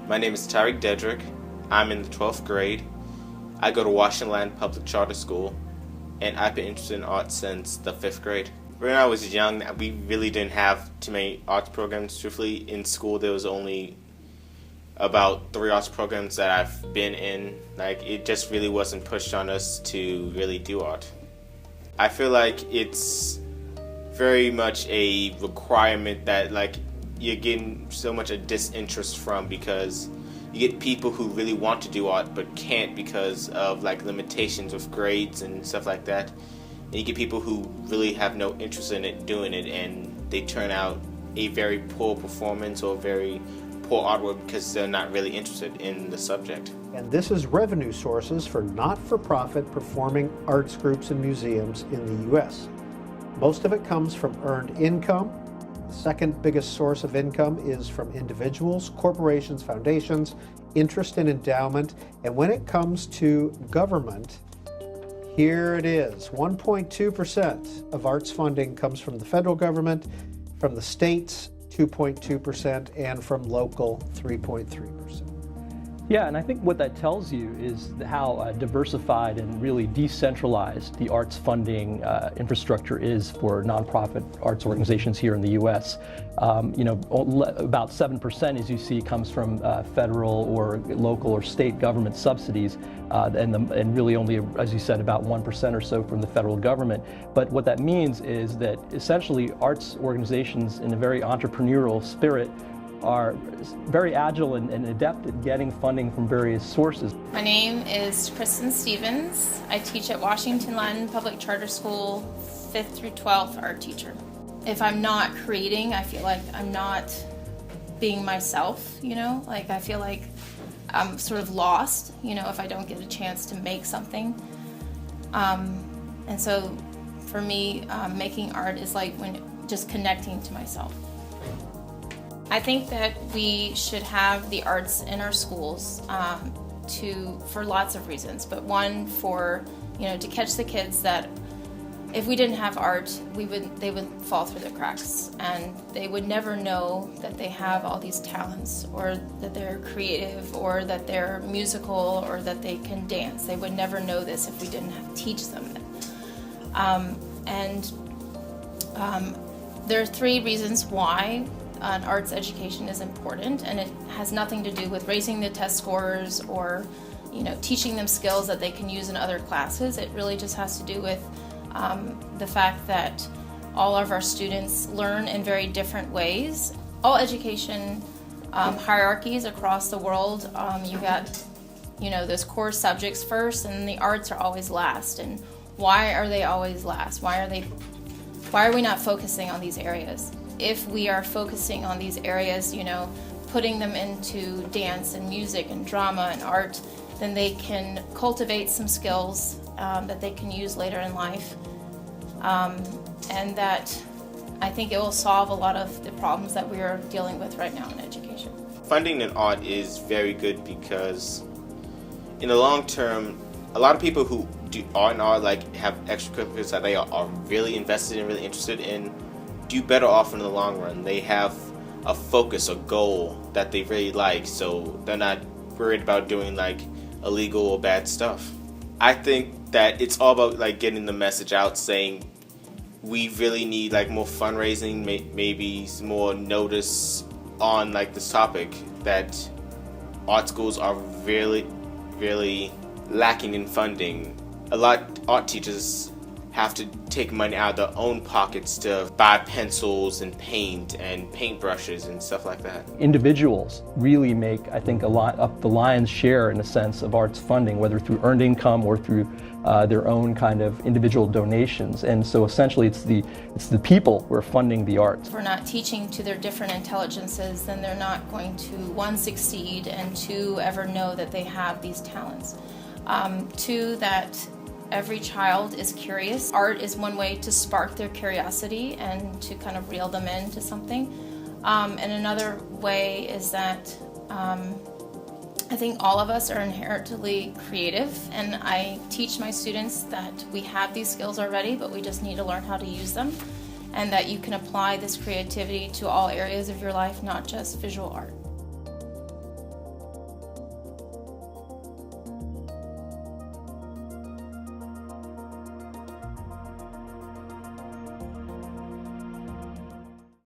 My name is Tyreek Dedrick. I'm in the 12th grade. I go to Washington Land Public Charter School, and I've been interested in art since the 5th grade. When I was young, we really didn't have too many arts programs. Truthfully, in school there was only about 3 arts programs that I've been in. It just really wasn't pushed on us to really do art. I feel like it's very much a requirement that you're getting so much a disinterest from, because you get people who really want to do art but can't because of limitations with grades and stuff like that. And you get people who really have no interest in it doing it, and they turn out a very poor performance or very poor artwork because they're not really interested in the subject. And this is revenue sources for not-for-profit performing arts groups and museums in the U.S. Most of it comes from earned income. The second biggest source of income is from individuals, corporations, foundations, interest and endowment. And when it comes to government, here it is. 1.2% of arts funding comes from the federal government, from the states 2.2%, and from local 3.3%. Yeah, and I think what that tells you is how diversified and really decentralized the arts funding infrastructure is for nonprofit arts organizations here in the U.S. About 7%, as you see, comes from federal or local or state government subsidies, and really only, as you said, about 1% or so from the federal government. But what that means is that essentially arts organizations in a very entrepreneurial spirit are very agile and adept at getting funding from various sources. My name is Kristen Stevens. I teach at Washington Land Public Charter School, 5th through 12th art teacher. If I'm not creating, I feel like I'm not being myself, I feel like I'm sort of lost, if I don't get a chance to make something. And so for me, making art is like just connecting to myself. I think that we should have the arts in our schools for lots of reasons, but one to catch the kids that if we didn't have art, they would fall through the cracks, and they would never know that they have all these talents, or that they're creative, or that they're musical, or that they can dance. They would never know this if we didn't teach them it. There are 3 reasons why an arts education is important, and it has nothing to do with raising the test scores or teaching them skills that they can use in other classes. It really just has to do with the fact that all of our students learn in very different ways. All education hierarchies across the world, you got those core subjects first, and the arts are always last. And why are they always last? Why are we not focusing on these areas? If we are focusing on these areas, putting them into dance and music and drama and art, then they can cultivate some skills that they can use later in life. And that I think it will solve a lot of the problems that we are dealing with right now in education. Funding in art is very good because in the long term, a lot of people who do art and have extracurriculars that they are really invested in, really interested in, do better off in the long run. They have a focus, a goal that they really like, so they're not worried about doing illegal or bad stuff. I think that it's all about getting the message out, saying we really need more fundraising, maybe some more notice on this topic, that art schools are really, really lacking in funding. A lot of art teachers have to take money out of their own pockets to buy pencils and paint and paintbrushes and stuff like that. Individuals really make, I think, up the lion's share, in a sense, of arts funding, whether through earned income or through their own kind of individual donations. And so essentially it's the people who are funding the arts. If we're not teaching to their different intelligences, then they're not going to, 1, succeed, and 2, ever know that they have these talents. 2, that every child is curious. Art is one way to spark their curiosity and to kind of reel them into something. And another way is that I think all of us are inherently creative, and I teach my students that we have these skills already, but we just need to learn how to use them, and that you can apply this creativity to all areas of your life, not just visual art.